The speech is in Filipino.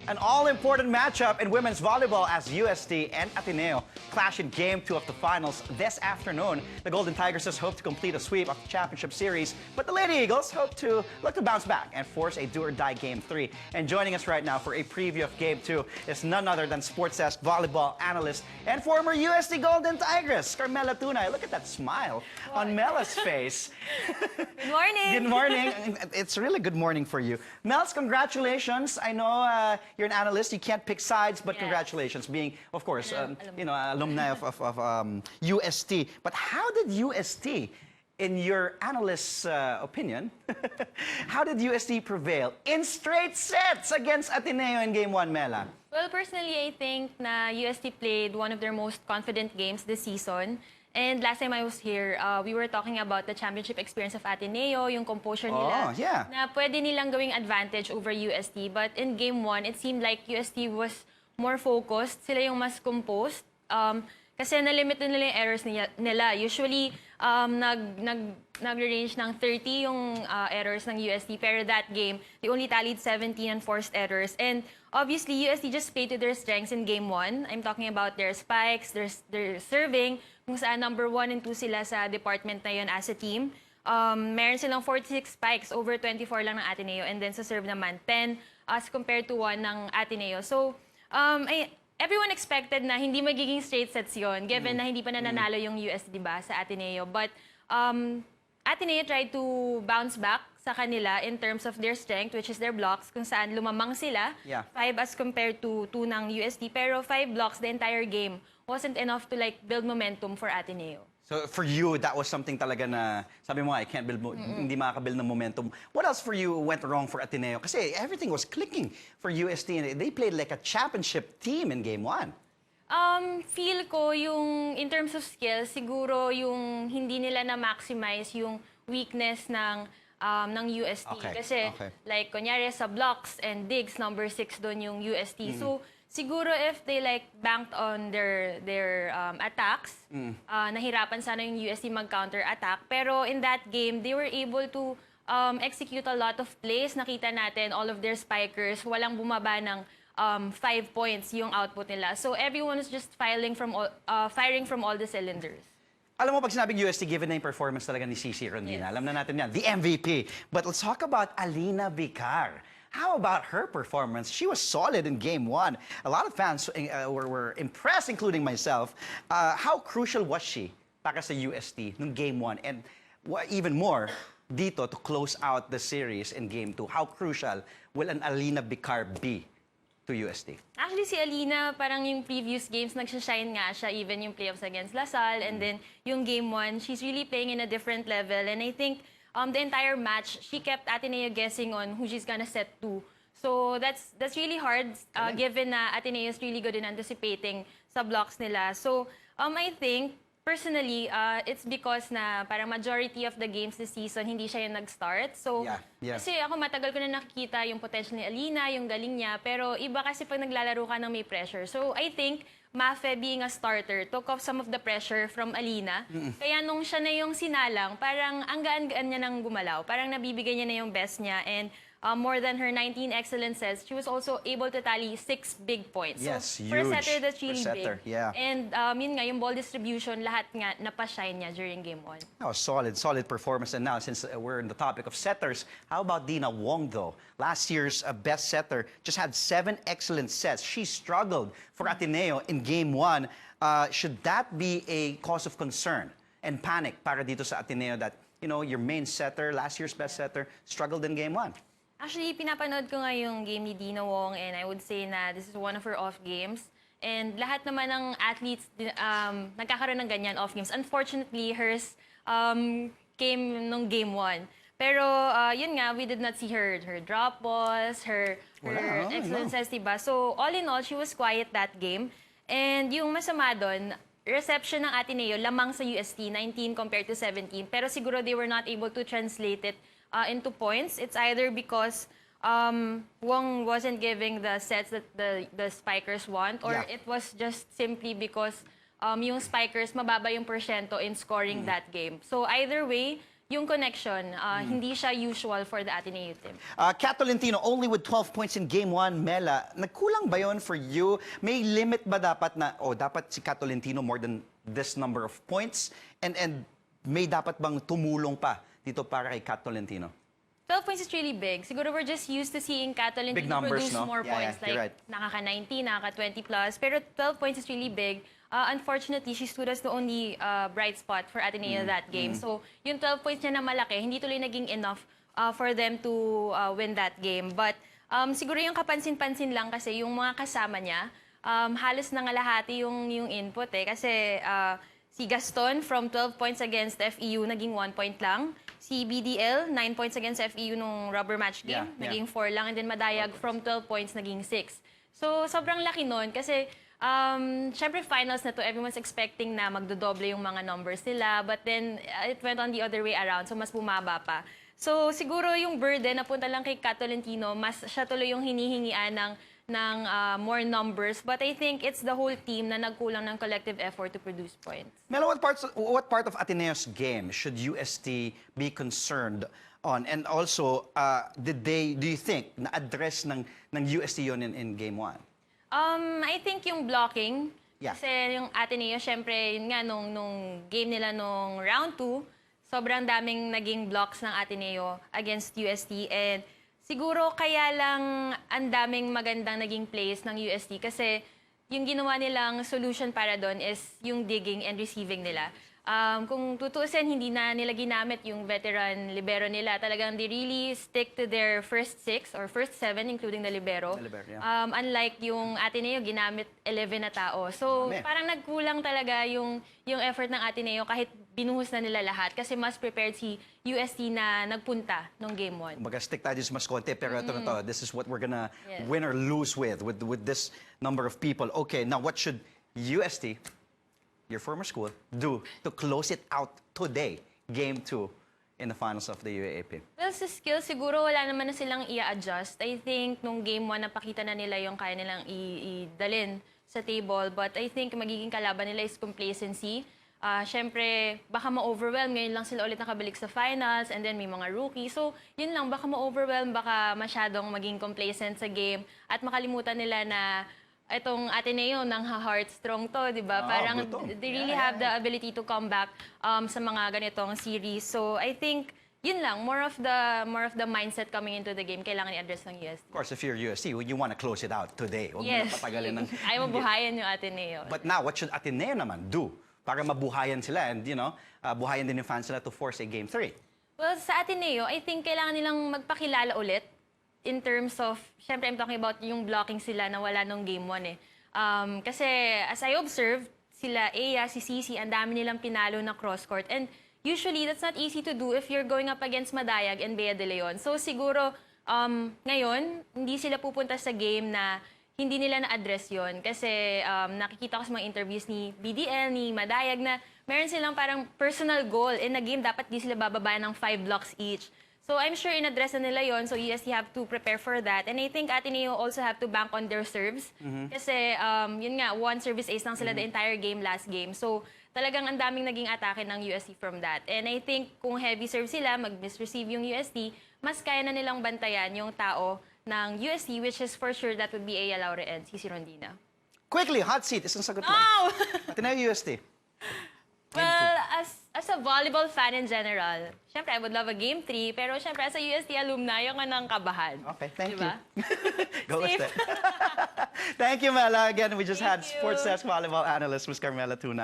An all-important matchup in women's volleyball as UST and Ateneo clash in Game 2 of the finals this afternoon. The Golden Tigresses hope to complete a sweep of the championship series, but the Lady Eagles look to bounce back and force a do-or-die Game 3. And joining us right now for a preview of Game 2 is none other than Sports Desk volleyball analyst and former UST Golden Tigress, Carmela Tunay. Look at that smile on Mela's face. Good morning. Good morning. It's really good morning for you. Mels, congratulations. I know you're an analyst. You can't pick sides, but congratulations being, of course, alumni of UST. But how did UST, in your analyst's opinion, how did UST prevail in straight sets against Ateneo in Game 1, Mela? Well, personally, I think na UST played one of their most confident games this season. And last time I was here, we were talking about the championship experience of Ateneo, yung composure nila, na pwede nilang gawing advantage over UST. But in Game 1, it seemed like UST was more focused. Sila yung mas composed. Kasi na-limit nila yung errors nila. Usually, nag-range ng 30 yung errors ng UST. Pero that game, they only tallied 17 unforced errors. And obviously, UST just played to their strengths in Game 1. I'm talking about their spikes, their serving, kung saan number 1 and 2 sila sa department na yun as a team. Meron silang 46 spikes, over 24 lang ng Ateneo. And then sa serve naman, 10 as compared to 1 ng Ateneo. So, everyone expected na hindi magiging straight sets yun, given na hindi pa nananalo yung US, diba, sa Ateneo. But Ateneo tried to bounce back sa kanila in terms of their strength, which is their blocks, kung saan lumamang sila, 5 as compared to 2 ng UST. Pero 5 blocks the entire game wasn't enough to like build momentum for Ateneo. So for you, that was something talaga na, sabi mo, I can't build, hindi makakabuild ng momentum. What else for you went wrong for Ateneo? Kasi everything was clicking for UST and they played like a championship team in Game 1. Feel ko yung, in terms of skills, siguro yung hindi nila na-maximize yung weakness ng UST. Kasi like, kunyari sa blocks and digs, number 6 doon yung UST. So, siguro if they like banked on their attacks, nahirapan sana yung UST mag-counter attack. Pero in that game, they were able to execute a lot of plays. Nakita natin all of their spikers, walang bumaba ng 5 points yung output nila. So everyone is just firing from all the cylinders. Alam mo, pag sinabing UST, given na yung performance talaga ni Cici Rondina, alam na natin yan, the MVP. But let's talk about Alina Vicar. How about her performance? She was solid in Game 1. A lot of fans were impressed, including myself. How crucial was she para sa UST nung Game 1? And even more, dito to close out the series in Game 2. How crucial will an Alina Vicar be to UST? Actually, si Alina, parang yung previous games, nagsashine nga siya, even yung playoffs against LaSalle. And then yung Game 1, she's really playing in a different level. And I think the entire match, she kept Ateneo guessing on who she's gonna set to. So that's really hard, given na Ateneo is really good in anticipating sa blocks nila. So I think, personally, it's because na parang majority of the games this season, hindi siya yung nag-start. So, kasi ako matagal ko na nakikita yung potential ni Alina, yung galing niya. Pero iba kasi pag naglalaro ka ng may pressure. So I think, Mafe being a starter took off some of the pressure from Alina. Kaya nung siya na yung sinalang, parang ang gaan-gaan niya nang gumalaw. Parang nabibigay niya na yung best niya. And more than her 19 excellent sets, she was also able to tally 6 big points. Yes, so, for a setter, that's really big. Yeah. And yun nga, yung ball distribution, lahat nga napashine niya during Game 1. Oh, solid performance. And now, since we're in the topic of setters, how about Dina Wong, though? Last year's best setter just had 7 excellent sets. She struggled for Ateneo in Game 1. Should that be a cause of concern and panic para dito sa Ateneo that, you know, your main setter, last year's best setter, struggled in Game 1? Actually, pinapanood ko nga yung game ni Dina Wong and I would say na this is one of her off games. And lahat naman ng athletes nagkakaroon ng ganyan off games. Unfortunately, hers came nung Game 1. Pero yun nga, we did not see her drop balls, her excellent sets, diba? So all in all, she was quiet that game. And yung masama doon, reception ng Ateneo lamang sa UST, 19 compared to 17. Pero siguro they were not able to translate it into points. It's either because Wong wasn't giving the sets that the spikers want, or it was just simply because yung spikers mababa yung porsyento in scoring that game. So either way, yung connection, hindi siya usual for the Ateneo team. Kat Tolentino, only with 12 points in Game 1. Mela, nagkulang ba yun for you? May limit ba dapat na, dapat si Kat Tolentino more than this number of points? And may dapat bang tumulong pa dito para kay Kat Tolentino? 12 points is really big. Siguro we're just used to seeing Kat Tolentino produce more points. Yeah, Like, nakaka-19, nakaka-20 plus. Pero 12 points is really big. Unfortunately, she stood as the only bright spot for Ateneo that game. So, yung 12 points niya na malaki, hindi tuloy naging enough for them to win that game. But siguro yung kapansin-pansin lang kasi yung mga kasama niya, halos nangalahati yung input eh. Kasi si Gaston from 12 points against FEU, naging 1 point lang. Si BDL, 9 points against FEU nung rubber match game, naging 4 lang. And then Madayag from 12 points, naging 6. So, sobrang laki nun kasi syempre finals na to, everyone's expecting na magdodoble yung mga numbers nila, but then it went on the other way around, so mas bumaba pa. So siguro yung burden napunta lang kay Kat Tolentino, mas siya tuloy yung hinihingian ng more numbers, but I think it's the whole team na nagkulang ng collective effort to produce points. Mela, what part of Ateneo's game should UST be concerned on? And also, do you think na-address ng UST yun in Game 1? I think yung blocking, Yeah. kasi yung Ateneo, syempre, yun nga, nung game nila nung round 2, sobrang daming naging blocks ng Ateneo against UST. And siguro kaya lang ang daming magandang naging plays ng UST kasi yung ginawa nilang solution para doon is yung digging and receiving nila. Kung tutuusin, hindi na nila ginamit yung veteran libero nila. Talagang they really stick to their first 6 or first 7, including the libero. Unlike yung Ateneo, ginamit 11 na tao. So, parang nagkulang talaga yung effort ng Ateneo kahit binuhos na nila lahat. Kasi mas prepared si UST na nagpunta nung Game 1. Kumbaga, stick tayo dito sa mas konti, pero ito na to. This is what we're gonna win or lose with this number of people. Okay, now what should UST, your former school, do to close it out today, Game 2, in the finals of the UAAP? Well, sa skills, siguro wala naman na silang i-adjust. I think nung Game 1, napakita na nila yung kaya nilang i-dalin sa table. But I think magiging kalaban nila is complacency. Siyempre, baka ma-overwhelm. Ngayon lang sila ulit nakabalik sa finals and then may mga rookie. So, yun lang, baka ma-overwhelm, baka masyadong maging complacent sa game at makalimutan nila na itong Ateneo ng heart strong to, di ba? Parang they really have the ability to come back sa mga ganitong series. So I think yun lang, more of the mindset coming into the game kailangan i-address ng UST. Of course, if you're UST, you want to close it out today. Huwag mo na patagalin ng... Ayaw mabuhayan yung Ateneo. But now, what should Ateneo naman do para mabuhayan sila and, buhayan din yung fans nila to force a Game 3? Well, sa Ateneo, I think kailangan nilang magpakilala ulit in terms of, syempre I'm talking about yung blocking sila na wala nung Game 1 eh. Kasi as I observed, sila Aya, si Cici, ang dami nilang pinalo na cross-court. And usually, that's not easy to do if you're going up against Madayag and Bea de Leon. So siguro, ngayon, hindi sila pupunta sa game na hindi nila na-address yon. Kasi nakikita ko sa mga interviews ni BDL, ni Madayag na meron silang parang personal goal in a game, dapat di sila bababa ng 5 blocks each. So I'm sure in-address na nila yon, so UST have to prepare for that. And I think Ateneo also have to bank on their serves. Kasi yun nga, 1 service ace lang sila the entire game last game. So talagang ang daming naging atake ng UST from that. And I think kung heavy serve sila, mag-misreceive yung UST, mas kaya na nilang bantayan yung tao ng UST, which is for sure that would be Aya Laure and Cici Rondina. Quickly, hot seat. Isang sagot mo. Oh! Ateneo UST. Well, as a volleyball fan in general, syempre I would love a Game 3, pero syempre as a UST alumni, yung ng kabahan. Okay, thank diba? you. Go with it. Thank you, Mela. Again, we just had Thank you. sports desk volleyball analyst, Ms. Carmela Tuna.